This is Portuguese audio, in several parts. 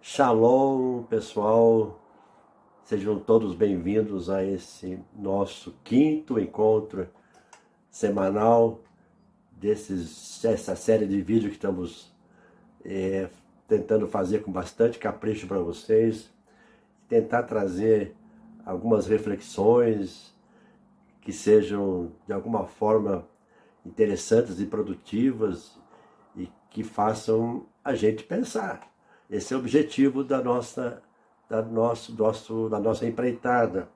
Shalom, pessoal. Sejam todos bem-vindos a esse nosso quinto encontro semanal dessa série de vídeos que estamos tentando fazer com bastante capricho para vocês. Tentar trazer algumas reflexões que sejam, de alguma forma, interessantes e produtivas e que façam a gente pensar. Esse é o objetivo da nossa empreitada.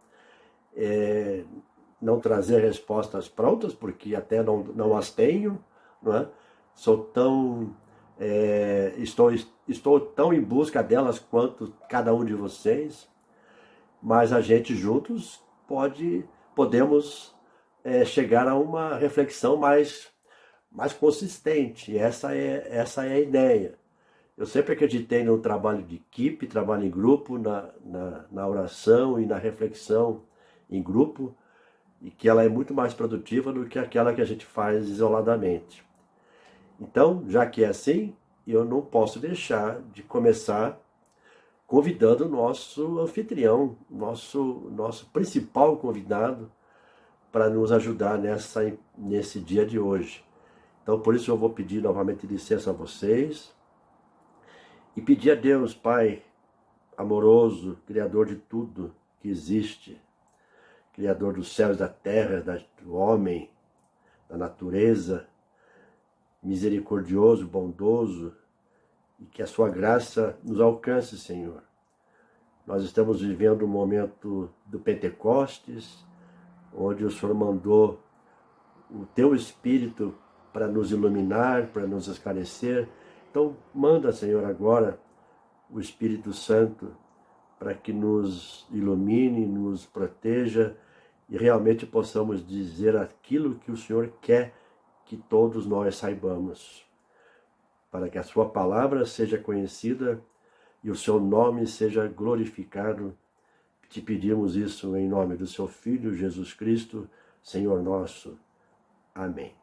Não trazer respostas prontas, porque até não as tenho, não é? Estou tão em busca delas quanto cada um de vocês, mas a gente juntos podemos chegar a uma reflexão mais consistente. Essa é a ideia. Eu sempre acreditei no trabalho de equipe, trabalho em grupo, na oração e na reflexão em grupo, e que ela é muito mais produtiva do que aquela que a gente faz isoladamente. Então, já que é assim, eu não posso deixar de começar convidando o nosso anfitrião, nosso principal convidado, para nos ajudar nesse dia de hoje. Então, por isso eu vou pedir novamente licença a vocês, e pedir a Deus, Pai amoroso, Criador de tudo que existe, Criador dos céus e da terra, do homem, da natureza, misericordioso, bondoso, e que a sua graça nos alcance, Senhor. Nós estamos vivendo um momento do Pentecostes, onde o Senhor mandou o Teu Espírito para nos iluminar, para nos esclarecer. Então, manda, Senhor, agora o Espírito Santo para que nos ilumine, nos proteja e realmente possamos dizer aquilo que o Senhor quer que todos nós saibamos, para que a sua palavra seja conhecida e o seu nome seja glorificado. Te pedimos isso em nome do seu Filho, Jesus Cristo, Senhor nosso. Amém.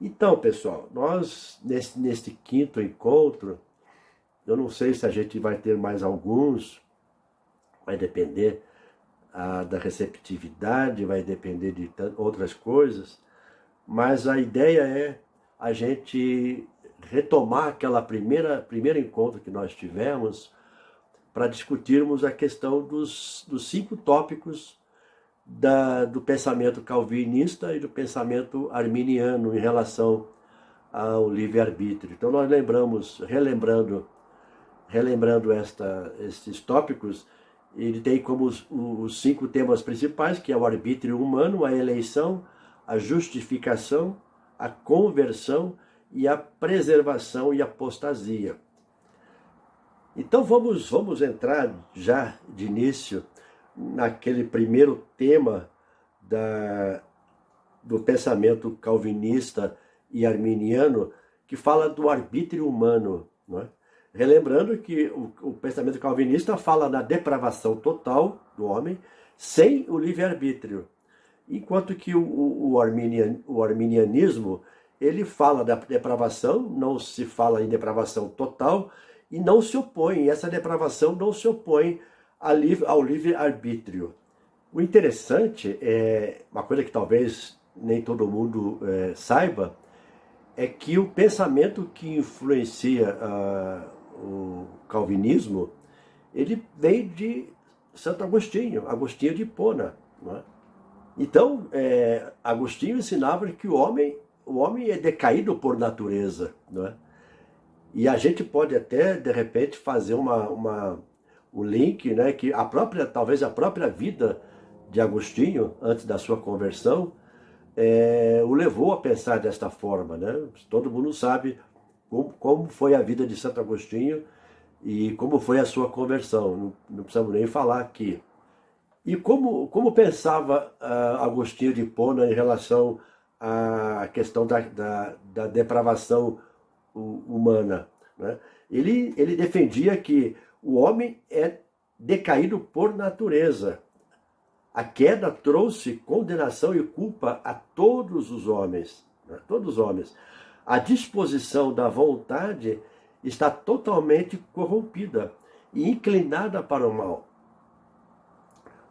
Então, pessoal, nós, neste quinto encontro, eu não sei se a gente vai ter mais alguns, vai depender da receptividade, vai depender de outras coisas, mas a ideia é a gente retomar aquela primeiro encontro que nós tivemos para discutirmos a questão dos 5 tópicos do pensamento calvinista e do pensamento arminiano em relação ao livre-arbítrio. Então nós relembrando esses tópicos, ele tem como os 5 temas principais, que é o arbítrio humano, a eleição, a justificação, a conversão e a preservação e apostasia. Então vamos entrar já de início naquele primeiro tema do pensamento calvinista e arminiano, que fala do arbítrio humano, não é? Relembrando que o pensamento calvinista fala da depravação total do homem sem o livre-arbítrio, enquanto que o arminianismo ele fala da depravação, não se fala em depravação total, e não se opõe, essa depravação não se opõe ao livre-arbítrio. O interessante, uma coisa que talvez nem todo mundo saiba, é que o pensamento que influencia o calvinismo, ele vem de Santo Agostinho de Hipona, não é? Então, Agostinho ensinava que o homem é decaído por natureza, não é? E a gente pode até, de repente, fazer um link, né, que talvez a própria vida de Agostinho, antes da sua conversão, o levou a pensar desta forma, né? Todo mundo sabe como foi a vida de Santo Agostinho e como foi a sua conversão, não precisamos nem falar aqui. E como pensava Agostinho de Hipona em relação à questão da depravação humana, né? Ele defendia que o homem é decaído por natureza. A queda trouxe condenação e culpa a todos os homens, né? Todos os homens. A disposição da vontade está totalmente corrompida e inclinada para o mal.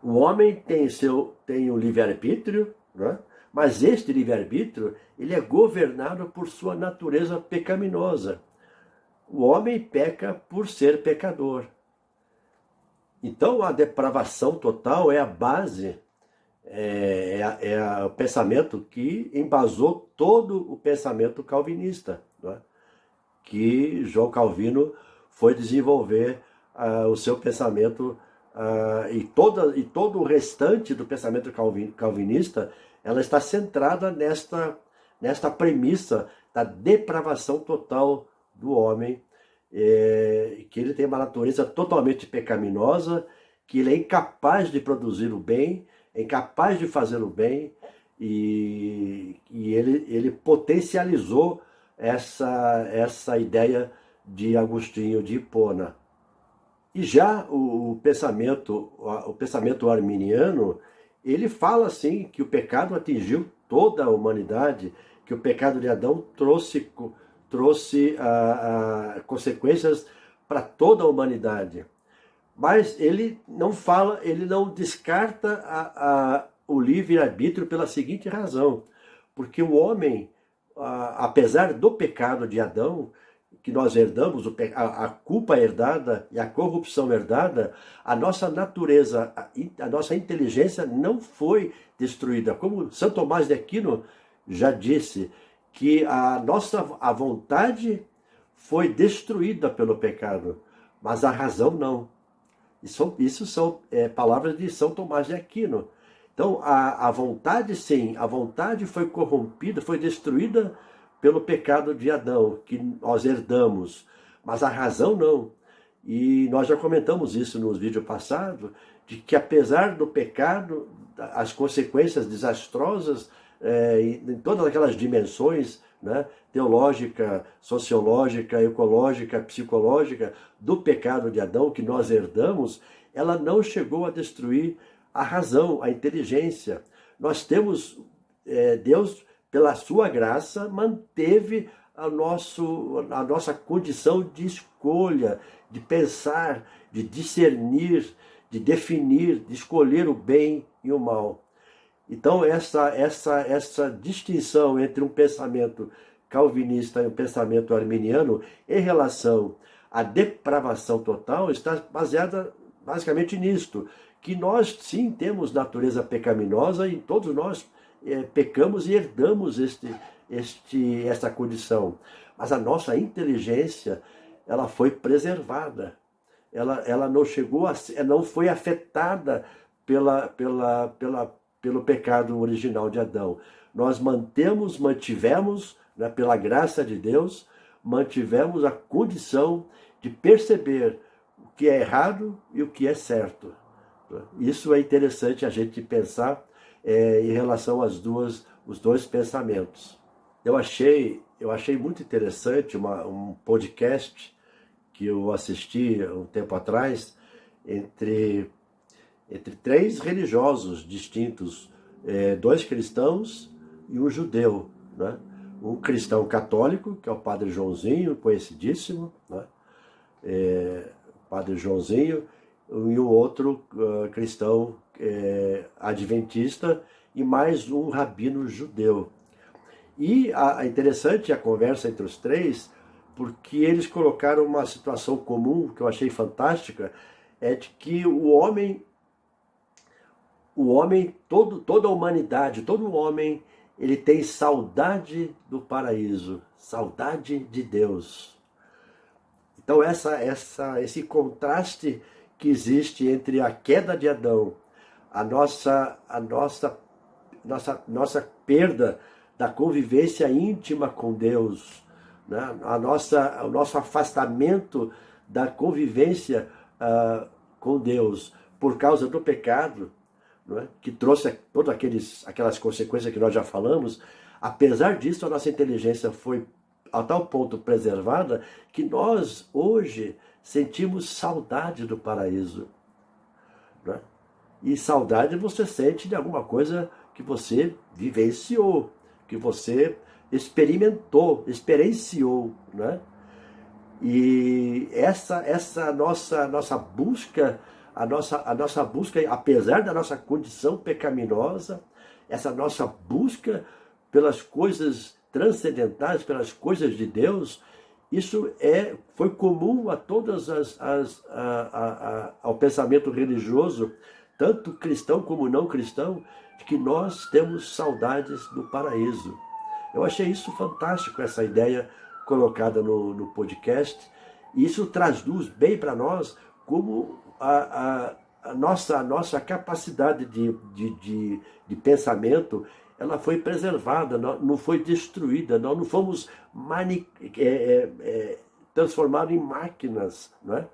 O homem tem o livre-arbítrio, né? Mas este livre-arbítrio ele é governado por sua natureza pecaminosa. O homem peca por ser pecador. Então a depravação total é a base, o pensamento que embasou todo o pensamento calvinista, né? Que João Calvino foi desenvolver o seu pensamento, e todo o restante do pensamento calvinista, ela está centrada nesta premissa da depravação total do homem, que ele tem uma natureza totalmente pecaminosa, que ele é incapaz de produzir o bem, é incapaz de fazer o bem, e ele potencializou essa ideia de Agostinho de Hipona. E já o pensamento arminiano, ele fala assim que o pecado atingiu toda a humanidade, que o pecado de Adão trouxe consequências para toda a humanidade. Mas ele não descarta o livre-arbítrio pela seguinte razão, porque o homem, apesar do pecado de Adão, que nós herdamos, a culpa herdada e a corrupção herdada, a nossa natureza, a nossa inteligência não foi destruída. Como São Tomás de Aquino já disse, que a vontade foi destruída pelo pecado, mas a razão não. Isso são palavras de São Tomás de Aquino. Então, a vontade, sim, a vontade foi corrompida, foi destruída pelo pecado de Adão, que nós herdamos, mas a razão não. E nós já comentamos isso nos vídeos passados, de que apesar do pecado, as consequências desastrosas, em todas aquelas dimensões, né, teológica, sociológica, ecológica, psicológica, do pecado de Adão que nós herdamos, ela não chegou a destruir a razão, a inteligência. Nós temos, Deus, pela sua graça, manteve a nossa condição de escolha, de pensar, de discernir, de definir, de escolher o bem e o mal. Então essa distinção entre um pensamento calvinista e um pensamento arminiano em relação à depravação total está baseada basicamente nisto, que nós sim temos natureza pecaminosa e todos nós pecamos e herdamos esta condição. Mas a nossa inteligência, ela foi preservada. Ela não foi afetada pelo pecado original de Adão. Nós mantivemos, né, pela graça de Deus, mantivemos a condição de perceber o que é errado e o que é certo. Isso é interessante a gente pensar em relação os dois pensamentos. Eu achei muito interessante um podcast que eu assisti um tempo atrás entre 3 religiosos distintos, 2 cristãos e um judeu, né? Um cristão católico, que é o Padre Joãozinho, conhecidíssimo, né? Padre Joãozinho, e um outro cristão adventista, e mais um rabino judeu. E é interessante a conversa entre os 3, porque eles colocaram uma situação comum, que eu achei fantástica, de que o homem, toda a humanidade, todo homem, ele tem saudade do paraíso, saudade de Deus. Então esse contraste que existe entre a queda de Adão, a nossa perda da convivência íntima com Deus, né? O nosso afastamento da convivência com Deus por causa do pecado, não é? Que trouxe todas aquelas consequências que nós já falamos. Apesar disso, a nossa inteligência foi a tal ponto preservada que nós hoje sentimos saudade do paraíso, não é? E saudade você sente de alguma coisa que você vivenciou, que você experienciou, né? E essa nossa busca, a nossa busca, apesar da nossa condição pecaminosa, essa nossa busca pelas coisas transcendentais, pelas coisas de Deus, isso foi comum a todas ao pensamento religioso, tanto cristão como não cristão, de que nós temos saudades do paraíso. Eu achei isso fantástico, essa ideia colocada no podcast, e isso traduz bem para nós como a nossa capacidade de pensamento, ela foi preservada, não foi destruída, nós não fomos transformados em máquinas, não é?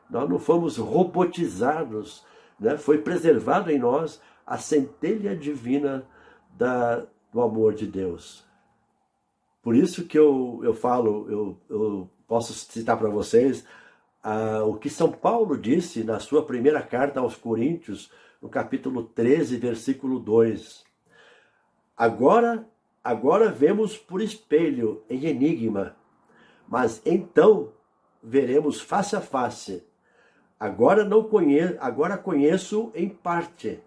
Nós não fomos robotizados, né? Foi preservado em nós a centelha divina do amor de Deus. Por isso que eu falo, eu posso citar para vocês o que São Paulo disse na sua primeira carta aos Coríntios, no capítulo 13, versículo 2. Agora vemos por espelho, em enigma, mas então veremos face a face. Agora conheço em parte,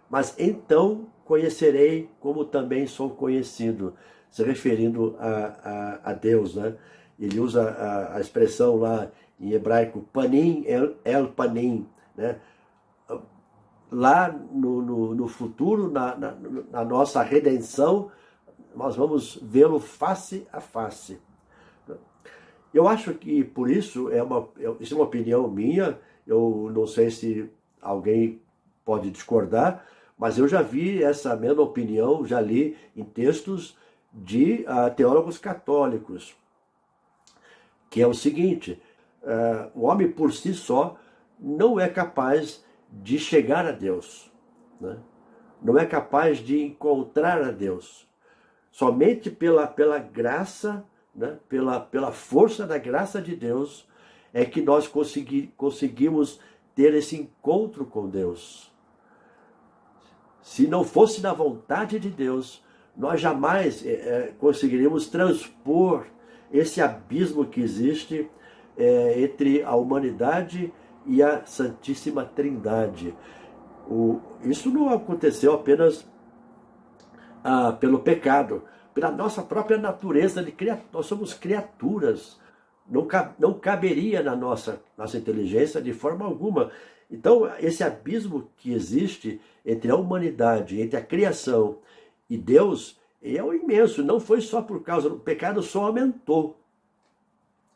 mas então conhecerei como também sou conhecido. Se referindo a Deus, né? Ele usa a expressão lá em hebraico, panim el panim, né? Lá no futuro, na nossa redenção, nós vamos vê-lo face a face. Eu acho que por isso, isso é uma opinião minha, eu não sei se alguém pode discordar, mas eu já vi essa mesma opinião, já li em textos de teólogos católicos, que é o seguinte: o homem por si só não é capaz de chegar a Deus, né? Não é capaz de encontrar a Deus. Somente pela graça, né? pela força da graça de Deus, é que nós conseguimos ter esse encontro com Deus. Se não fosse na vontade de Deus, nós jamais conseguiríamos transpor esse abismo que existe entre a humanidade e a Santíssima Trindade. Isso não aconteceu apenas pelo pecado, pela nossa própria natureza de nós somos criaturas. Não caberia na nossa inteligência de forma alguma. Então, esse abismo que existe entre a humanidade, entre a criação e Deus, é o imenso. Não foi só por causa do pecado, só aumentou.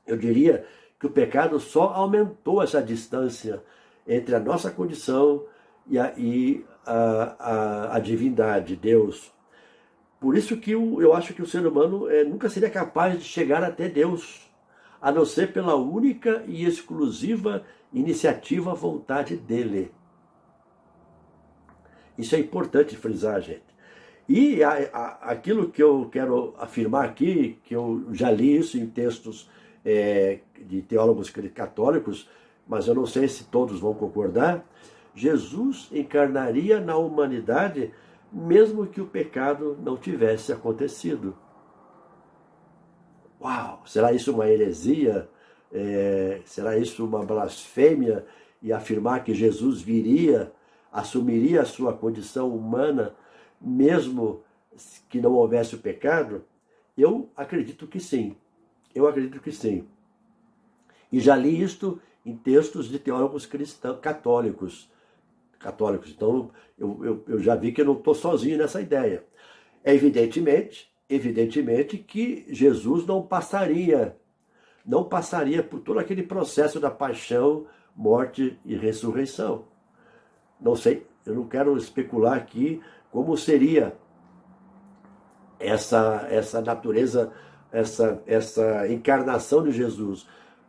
Eu diria que o pecado só aumentou essa distância entre a nossa condição e a divindade, Deus. Por isso que eu acho que o ser humano nunca seria capaz de chegar até Deus, a não ser pela única e exclusiva iniciativa, vontade dele. Isso é importante frisar, gente. E aquilo que eu quero afirmar aqui, que eu já li isso em textos de teólogos católicos, mas eu não sei se todos vão concordar, Jesus encarnaria na humanidade mesmo que o pecado não tivesse acontecido. Uau! Será isso uma heresia? Será isso uma blasfêmia? E afirmar que Jesus assumiria a sua condição humana, mesmo que não houvesse o pecado? Eu acredito que sim. E já li isto em textos de teólogos católicos. Então, eu já vi que eu não estou sozinho nessa ideia. Evidentemente que Jesus não passaria por todo aquele processo da paixão, morte e ressurreição. Não sei, eu não quero especular aqui como seria essa natureza, essa encarnação de Jesus.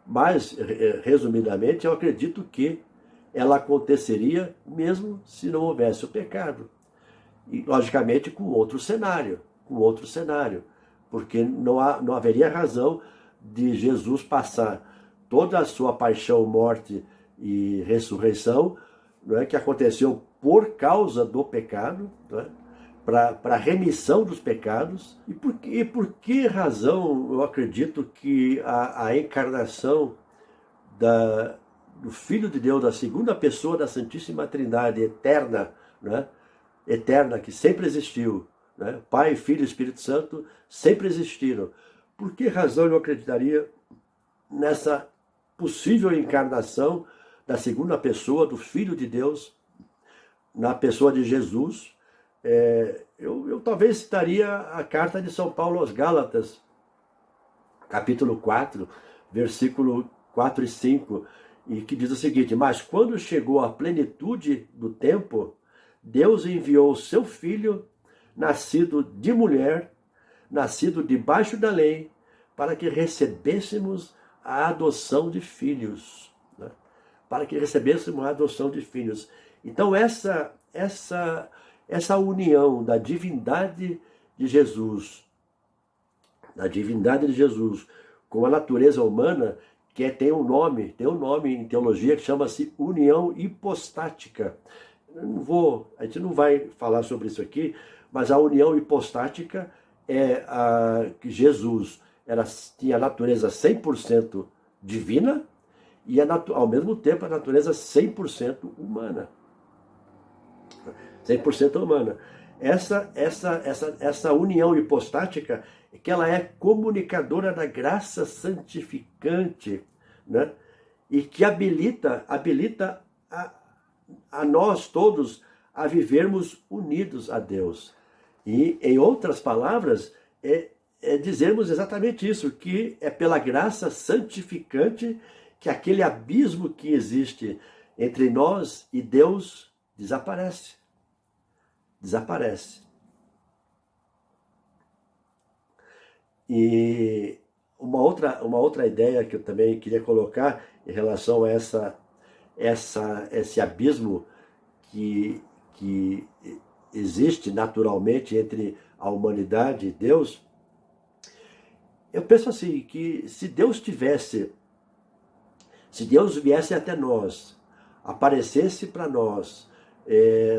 Mas, resumidamente, eu acredito que ela aconteceria mesmo se não houvesse o pecado. E, logicamente, com outro cenário, porque não haveria razão de Jesus passar toda a sua paixão, morte e ressurreição, não é, que aconteceu por causa do pecado, não é, para a remissão dos pecados. E por que razão eu acredito que a encarnação do Filho de Deus, da segunda pessoa da Santíssima Trindade, eterna, né? Eterna, que sempre existiu, né? Pai, Filho e Espírito Santo sempre existiram. Por que razão eu acreditaria nessa possível encarnação da segunda pessoa do Filho de Deus, na pessoa de Jesus? Eu talvez citaria a carta de São Paulo aos Gálatas, capítulo 4, versículo 4 e 5, e que diz o seguinte: mas quando chegou a plenitude do tempo, Deus enviou o seu Filho, nascido de mulher, nascido debaixo da lei, para que recebêssemos a adoção de filhos, né? Para que recebêssemos a adoção de filhos. Então essa união da divindade de Jesus, com a natureza humana, que tem um nome em teologia que chama-se união hipostática. A gente não vai falar sobre isso aqui, mas a união hipostática é que Jesus tinha a natureza 100% divina e ao mesmo tempo a natureza 100% humana. 100% humana. Essa união hipostática, que ela é comunicadora da graça santificante, né? E que habilita a nós todos a vivermos unidos a Deus. E, em outras palavras, dizermos exatamente isso, que é pela graça santificante que aquele abismo que existe entre nós e Deus desaparece. E uma outra ideia que eu também queria colocar em relação a esse abismo que existe naturalmente entre a humanidade e Deus, eu penso assim, que se Deus viesse até nós, aparecesse para nós,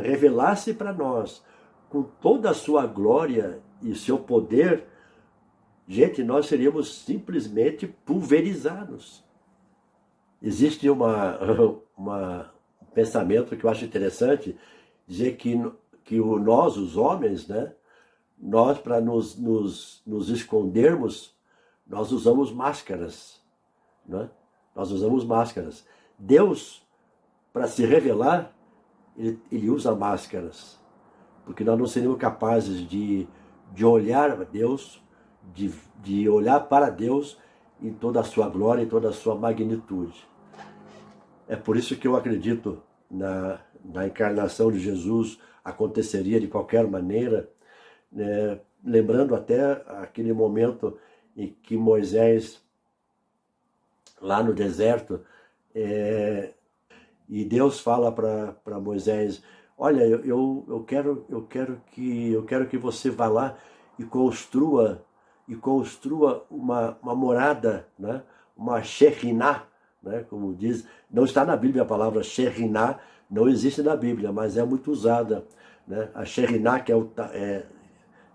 revelasse para nós, com toda a sua glória e seu poder, gente, nós seríamos simplesmente pulverizados. Existe um pensamento que eu acho interessante, dizer que nós, os homens, né, nós, para nos escondermos, nós usamos máscaras, né? Nós usamos máscaras. Deus, para se revelar, ele usa máscaras, porque nós não seríamos capazes de olhar a Deus, de olhar para Deus em toda a sua glória, em toda a sua magnitude. É por isso que eu acredito na encarnação de Jesus, aconteceria de qualquer maneira, né? Lembrando até aquele momento em que Moisés, lá no deserto, e Deus fala para Moisés: olha, eu quero que você vá lá e construa uma morada, né? Uma Shekhinah, né? Como diz, não está na Bíblia a palavra Shekhinah, não existe na Bíblia, mas é muito usada, né? A Shekhinah, que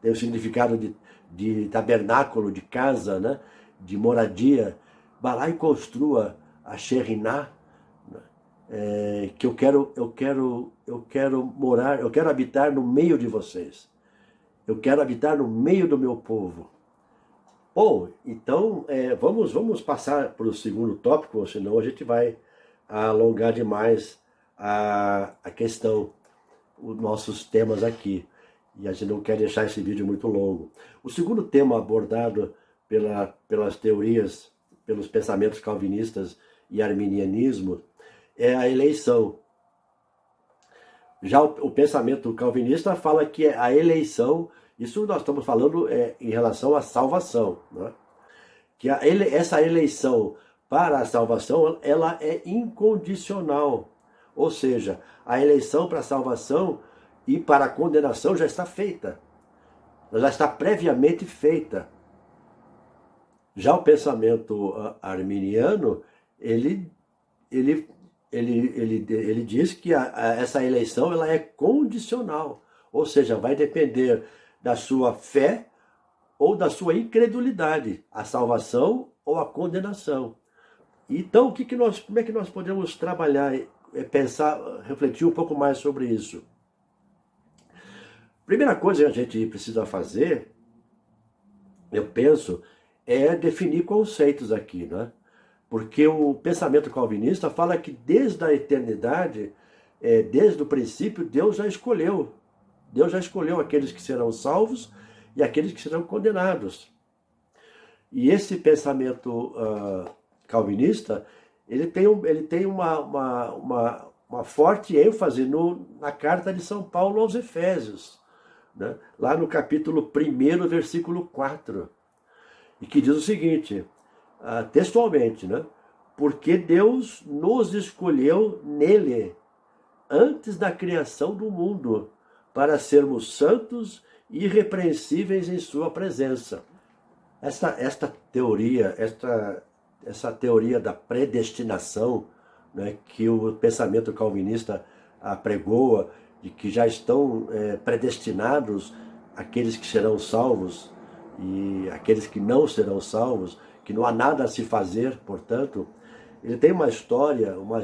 tem o significado de tabernáculo, de casa, né? De moradia. Vá lá e construa a Shekhinah, que eu quero morar, eu quero habitar no meio de vocês. Eu quero habitar no meio do meu povo. Bom, então vamos passar para o segundo tópico, senão a gente vai alongar demais a questão, os nossos temas aqui. E a gente não quer deixar esse vídeo muito longo. O segundo tema abordado pelas teorias, pelos pensamentos calvinistas e arminianismo, é a eleição. Já o pensamento calvinista fala que a eleição, isso nós estamos falando em relação à salvação, né? Que essa eleição para a salvação, ela é incondicional. Ou seja, a eleição para a salvação e para a condenação já está feita. Já está previamente feita. Já o pensamento arminiano, ele diz que essa eleição ela é condicional. Ou seja, vai depender da sua fé ou da sua incredulidade, a salvação ou a condenação. Então, como é que nós podemos trabalhar, pensar, refletir um pouco mais sobre isso? Primeira coisa que a gente precisa fazer, eu penso, é definir conceitos aqui, né? Porque o pensamento calvinista fala que desde a eternidade, desde o princípio, Deus já escolheu. Deus já escolheu aqueles que serão salvos e aqueles que serão condenados. E esse pensamento calvinista, ele tem uma forte ênfase na carta de São Paulo aos Efésios, né? Lá no capítulo 1, versículo 4, e que diz o seguinte, textualmente, né? Porque Deus nos escolheu nele, antes da criação do mundo, para sermos santos e irrepreensíveis em sua presença. Esta teoria, essa teoria da predestinação, né, que o pensamento calvinista apregoa, de que já estão predestinados aqueles que serão salvos e aqueles que não serão salvos, que não há nada a se fazer, portanto, ele tem uma história uma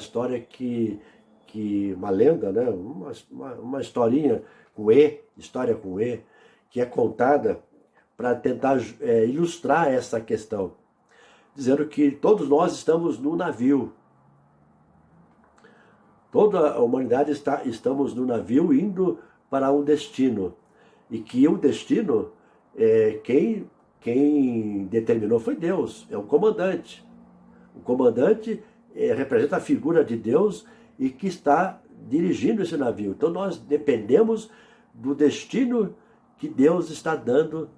lenda, né, uma historinha história com E, que é contada para tentar ilustrar essa questão, dizendo que todos nós estamos no navio. Toda a humanidade estamos no navio indo para um destino. E que o destino, quem determinou foi Deus, é o comandante. O comandante representa a figura de Deus e que está dirigindo esse navio. Então nós dependemos do destino que Deus está dando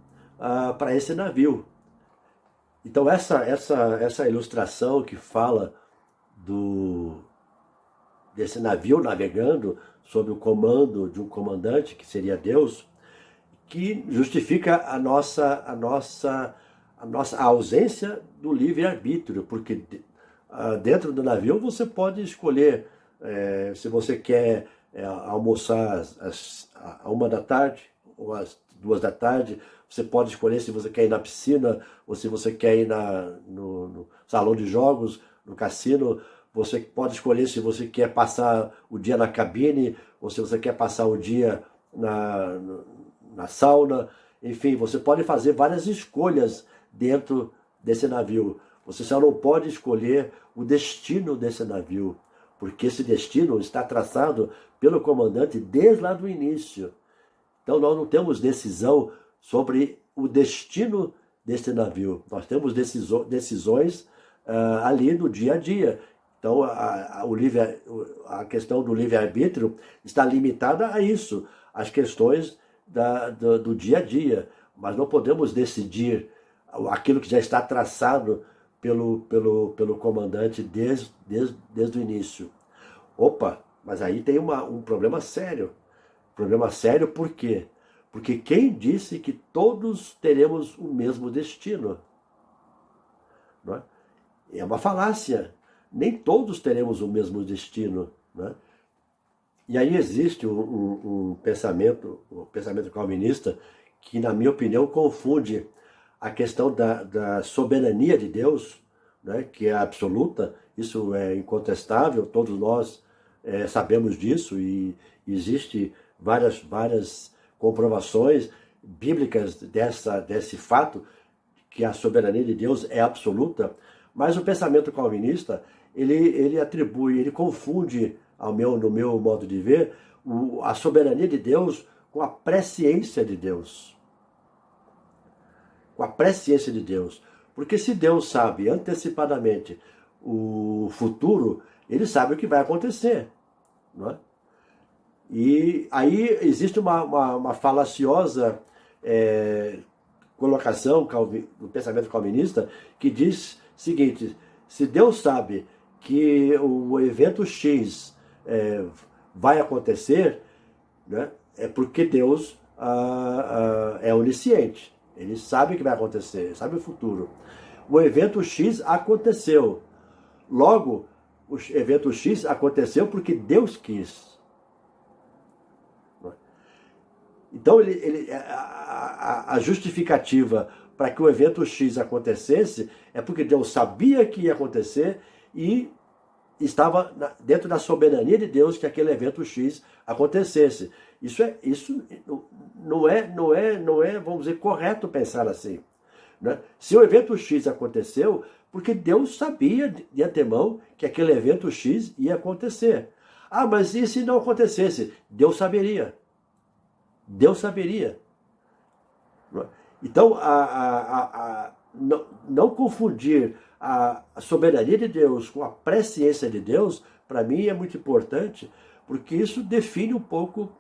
para esse navio. Então essa ilustração que fala desse navio navegando sob o comando de um comandante, que seria Deus, que justifica a nossa ausência do livre-arbítrio, porque dentro do navio você pode escolher se você quer almoçar às 1 da tarde ou às 2 da tarde, você pode escolher se você quer ir na piscina ou se você quer ir no salão de jogos, no cassino. Você pode escolher se você quer passar o dia na cabine ou se você quer passar o dia na sauna. Enfim, você pode fazer várias escolhas dentro desse navio. Você só não pode escolher o destino desse navio, porque esse destino está traçado pelo comandante desde lá do início. Então nós não temos decisão sobre o destino desse navio. Nós temos decisões ali no dia a dia. Então a questão do livre-arbítrio está limitada a isso, às questões do dia a dia. Mas não podemos decidir aquilo que já está traçado pelo comandante desde o início. Opa, mas aí tem um problema sério. Problema sério por quê? Porque quem disse que todos teremos o mesmo destino? Não é? É uma falácia. Nem todos teremos o mesmo destino. Não é? E aí existe o pensamento calvinista que, na minha opinião, confunde a questão da soberania de Deus, né, que é absoluta, isso é incontestável, todos nós sabemos disso, e existe várias comprovações bíblicas desse fato, que a soberania de Deus é absoluta, mas o pensamento calvinista, ele confunde, no meu modo de ver, a soberania de Deus com a presciência de Deus. Com a presciência de Deus. Porque se Deus sabe antecipadamente o futuro, ele sabe o que vai acontecer. Não é? E aí existe uma falaciosa colocação do pensamento calvinista que diz o seguinte: se Deus sabe que o evento X vai acontecer, né, é porque Deus é onisciente. Ele sabe o que vai acontecer, ele sabe o futuro. O evento X aconteceu. Logo, o evento X aconteceu porque Deus quis. Então, a justificativa para que o evento X acontecesse é porque Deus sabia que ia acontecer e estava dentro da soberania de Deus que aquele evento X acontecesse. Isso não é, vamos dizer, correto pensar assim, né? Se o evento X aconteceu, porque Deus sabia de antemão que aquele evento X ia acontecer. Ah, mas e se não acontecesse? Deus saberia. Deus saberia. Então, não confundir a soberania de Deus com a presciência de Deus, para mim é muito importante, porque isso define um pouco,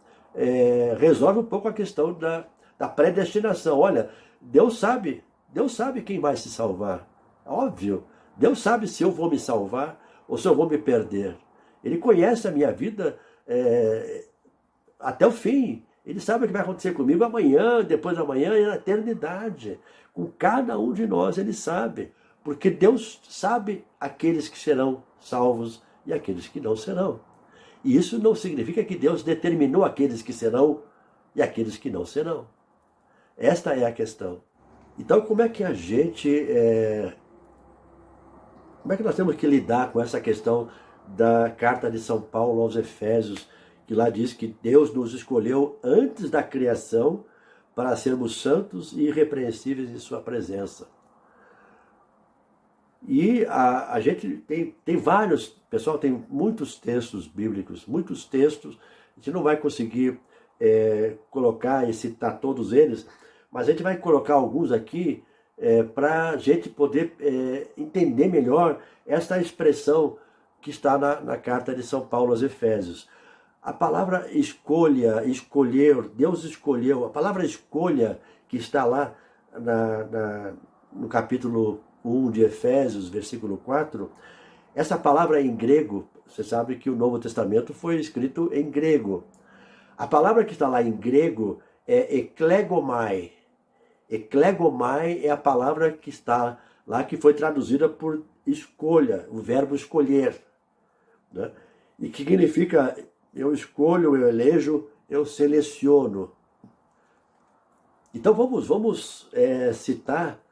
resolve um pouco a questão da predestinação. Olha, Deus sabe quem vai se salvar. Óbvio, Deus sabe se eu vou me salvar ou se eu vou me perder. Ele conhece a minha vida até o fim. Ele sabe o que vai acontecer comigo amanhã, depois da manhã e na eternidade. Com cada um de nós ele sabe. Porque Deus sabe aqueles que serão salvos e aqueles que não serão. E isso não significa que Deus determinou aqueles que serão e aqueles que não serão. Esta é a questão. Então, como é que nós temos que lidar com essa questão da carta de São Paulo aos Efésios, que lá diz que Deus nos escolheu antes da criação para sermos santos e irrepreensíveis em sua presença. E a gente tem vários, pessoal, tem muitos textos bíblicos, muitos textos, a gente não vai conseguir colocar e citar todos eles, mas a gente vai colocar alguns aqui para a gente poder entender melhor essa expressão que está na carta de São Paulo aos Efésios. A palavra escolha, escolher, Deus escolheu, a palavra escolha que está lá no capítulo 1 de Efésios, versículo 4, essa palavra em grego, você sabe que o Novo Testamento foi escrito em grego. A palavra que está lá em grego é eklegomai. Eklegomai é a palavra que está lá, que foi traduzida por escolha, o verbo escolher, né? E que significa eu escolho, eu elejo, eu seleciono. Então vamos citar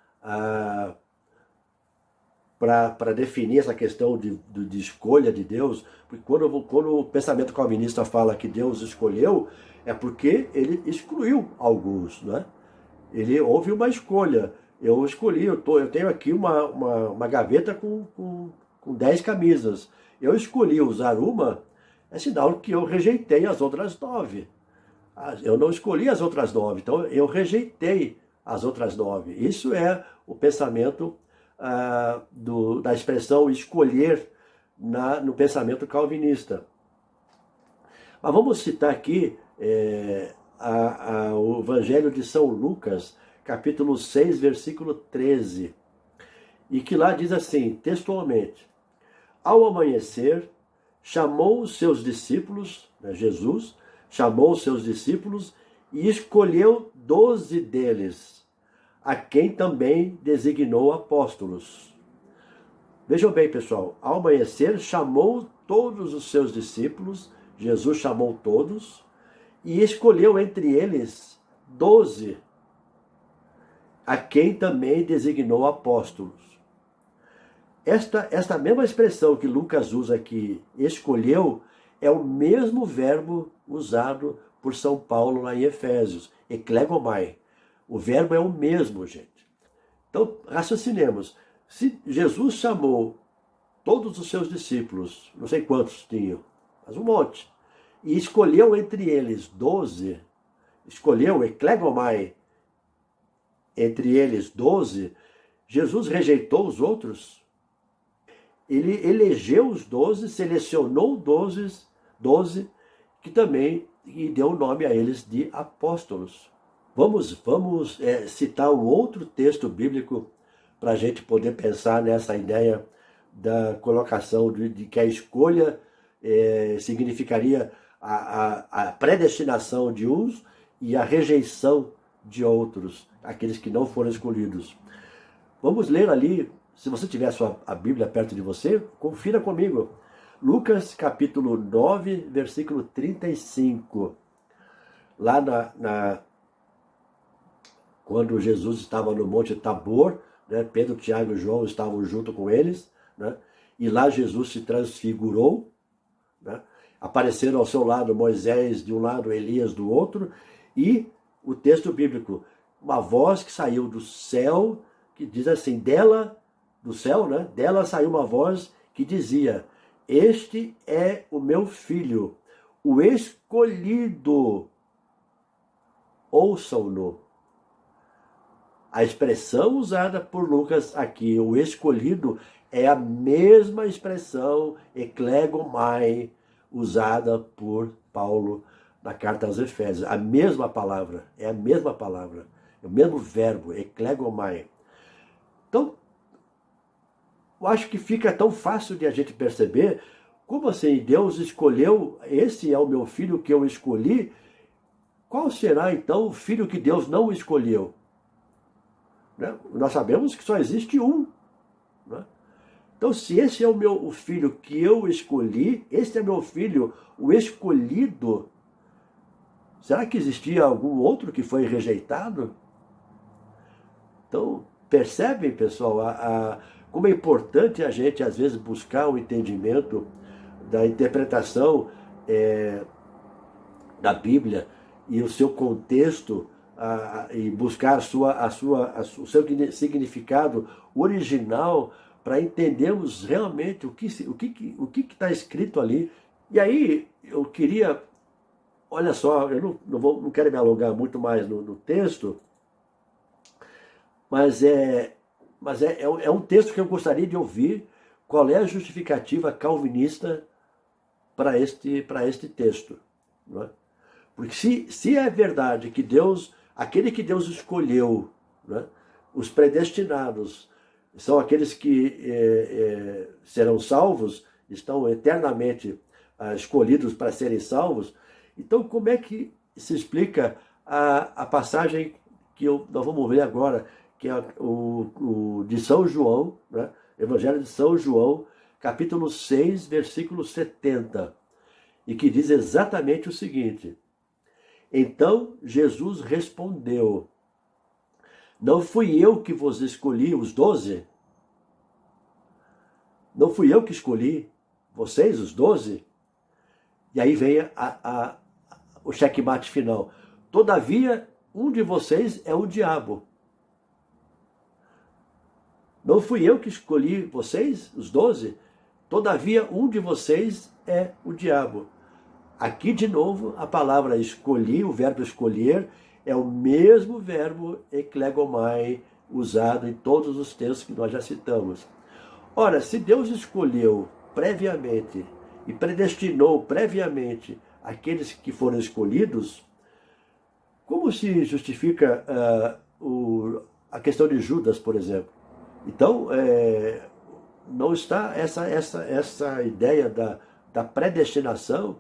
para definir essa questão de escolha de Deus, porque quando o pensamento calvinista fala que Deus escolheu, é porque ele excluiu alguns, né? Houve uma escolha. Eu escolhi, eu tenho aqui uma gaveta com 10 camisas. Eu escolhi usar uma, é sinal que eu rejeitei as outras 9. Eu não escolhi as outras 9, então eu rejeitei as outras 9. Isso é o pensamento da expressão escolher no pensamento calvinista. Mas vamos citar aqui o Evangelho de São Lucas, capítulo 6, versículo 13, e que lá diz assim, textualmente: ao amanhecer, chamou os seus discípulos, né, Jesus chamou os seus discípulos e escolheu 12 deles, a quem também designou apóstolos. Vejam bem, pessoal, ao amanhecer chamou todos os seus discípulos, Jesus chamou todos, e escolheu entre eles 12, a quem também designou apóstolos. Esta mesma expressão que Lucas usa aqui, escolheu, é o mesmo verbo usado por São Paulo lá em Efésios, eklegomai. O verbo é o mesmo, gente. Então, raciocinemos. Se Jesus chamou todos os seus discípulos, não sei quantos tinham, mas um monte, e escolheu entre eles 12, escolheu eklegomai entre eles 12, Jesus rejeitou os outros? Ele elegeu os 12, selecionou 12 que também deu o nome a eles de apóstolos. Vamos citar um outro texto bíblico para a gente poder pensar nessa ideia da colocação de que a escolha significaria a predestinação de uns e a rejeição de outros, aqueles que não foram escolhidos. Vamos ler ali, se você tiver a Bíblia perto de você, confira comigo. Lucas capítulo 9, versículo 35. lá quando Jesus estava no Monte Tabor, né, Pedro, Tiago e João estavam junto com eles, né, e lá Jesus se transfigurou, né, apareceram ao seu lado Moisés de um lado, Elias do outro, e o texto bíblico, uma voz que saiu do céu, que diz assim, do céu, né, dela saiu uma voz que dizia, este é o meu filho, o escolhido, ouçam-no. A expressão usada por Lucas aqui, o escolhido, é a mesma expressão, eklegomai, usada por Paulo na carta aos Efésios. A mesma palavra, é a mesma palavra, é o mesmo verbo, eklegomai. Então, eu acho que fica tão fácil de a gente perceber, como assim, Deus escolheu, esse é o meu filho que eu escolhi, qual será então o filho que Deus não escolheu? Né? Nós sabemos que só existe um. Né? Então, se esse é o filho que eu escolhi, esse é meu filho, o escolhido, será que existia algum outro que foi rejeitado? Então, percebem, pessoal, como é importante a gente, às vezes, buscar o entendimento da interpretação da Bíblia e o seu contexto, e buscar o seu significado original para entendermos realmente o que está escrito ali. E aí eu queria, olha só, eu não quero me alongar muito mais no texto, mas é um texto que eu gostaria de ouvir qual é a justificativa calvinista para este texto. Não é? Porque se é verdade que Deus, aquele que Deus escolheu, né, os predestinados, são aqueles que serão salvos, estão eternamente escolhidos para serem salvos, então como é que se explica a passagem que nós vamos ver agora, que é o de São João, né, Evangelho de São João, capítulo 6, versículo 70, e que diz exatamente o seguinte: então Jesus respondeu, não fui eu que vos escolhi, os 12? Não fui eu que escolhi vocês, os 12? E aí vem o checkmate final. Todavia, um de vocês é o diabo. Não fui eu que escolhi vocês, os 12? Todavia, um de vocês é o diabo. Aqui, de novo, a palavra escolhi, o verbo escolher, é o mesmo verbo eklegomai, usado em todos os textos que nós já citamos. Ora, se Deus escolheu previamente e predestinou previamente aqueles que foram escolhidos, como se justifica a questão de Judas, por exemplo? Então, não está essa ideia da predestinação,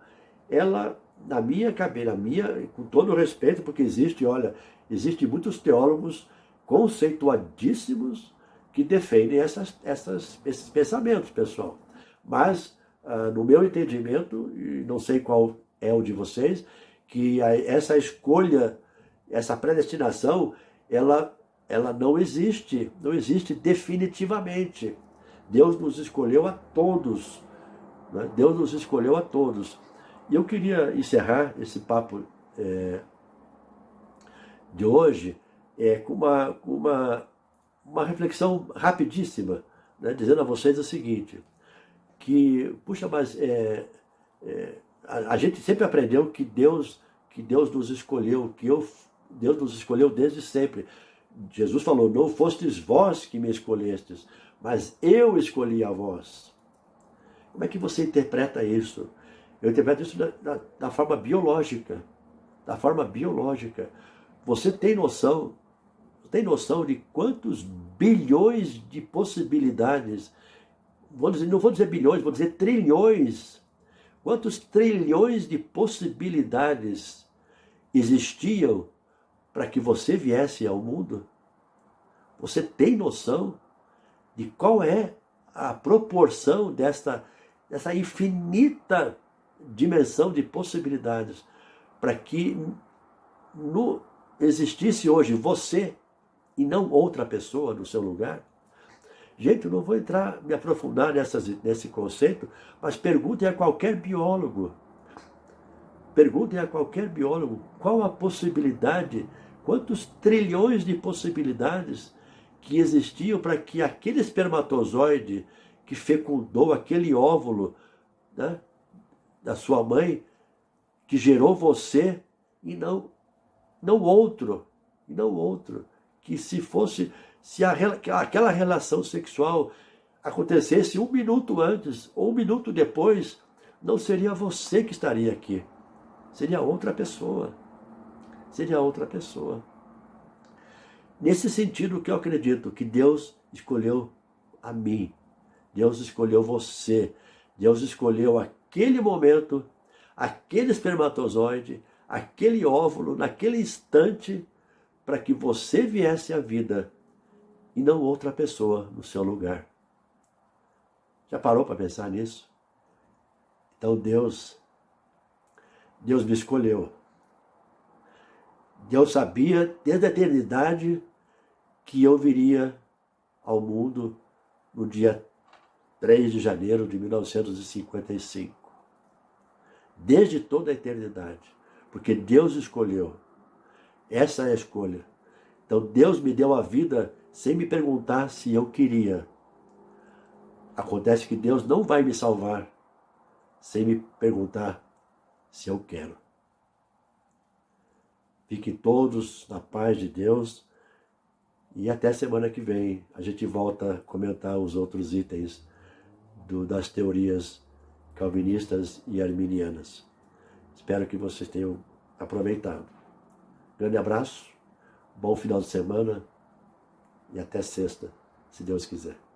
ela, na minha cabeça, com todo o respeito, porque existem muitos teólogos conceituadíssimos que defendem esses pensamentos, pessoal. Mas, no meu entendimento, e não sei qual é o de vocês, que essa escolha, essa predestinação, ela não existe definitivamente. Deus nos escolheu a todos. Né? Deus nos escolheu a todos. E eu queria encerrar esse papo de hoje com uma reflexão rapidíssima, né? Dizendo a vocês o seguinte, que, puxa, mas a gente sempre aprendeu que Deus nos escolheu, Deus nos escolheu desde sempre. Jesus falou, não fostes vós que me escolhestes, mas eu escolhi a vós. Como é que você interpreta isso? Eu interpreto isso da forma biológica. Da forma biológica. Você tem noção de quantos bilhões de possibilidades, não vou dizer bilhões, vou dizer trilhões. Quantos trilhões de possibilidades existiam para que você viesse ao mundo? Você tem noção de qual é a proporção dessa infinita dimensão de possibilidades para que existisse hoje você e não outra pessoa no seu lugar, gente, eu não vou me aprofundar nesse conceito, mas perguntem a qualquer biólogo. Perguntem a qualquer biólogo qual a possibilidade, quantos trilhões de possibilidades que existiam para que aquele espermatozoide que fecundou aquele óvulo, né, da sua mãe, que gerou você, e não outro, que se aquela relação sexual acontecesse 1 minuto antes ou 1 minuto depois, não seria você que estaria aqui, seria outra pessoa, Nesse sentido que eu acredito que Deus escolheu a mim, Deus escolheu você, Deus escolheu aquele momento, aquele espermatozoide, aquele óvulo, naquele instante, para que você viesse à vida e não outra pessoa no seu lugar. Já parou para pensar nisso? Então Deus me escolheu. Deus sabia desde a eternidade que eu viria ao mundo no dia 3 de janeiro de 1955. Desde toda a eternidade. Porque Deus escolheu. Essa é a escolha. Então Deus me deu a vida sem me perguntar se eu queria. Acontece que Deus não vai me salvar sem me perguntar se eu quero. Fiquem todos na paz de Deus e até semana que vem a gente volta a comentar os outros itens das teorias calvinistas e arminianas. Espero que vocês tenham aproveitado. Grande abraço, bom final de semana e até sexta, se Deus quiser.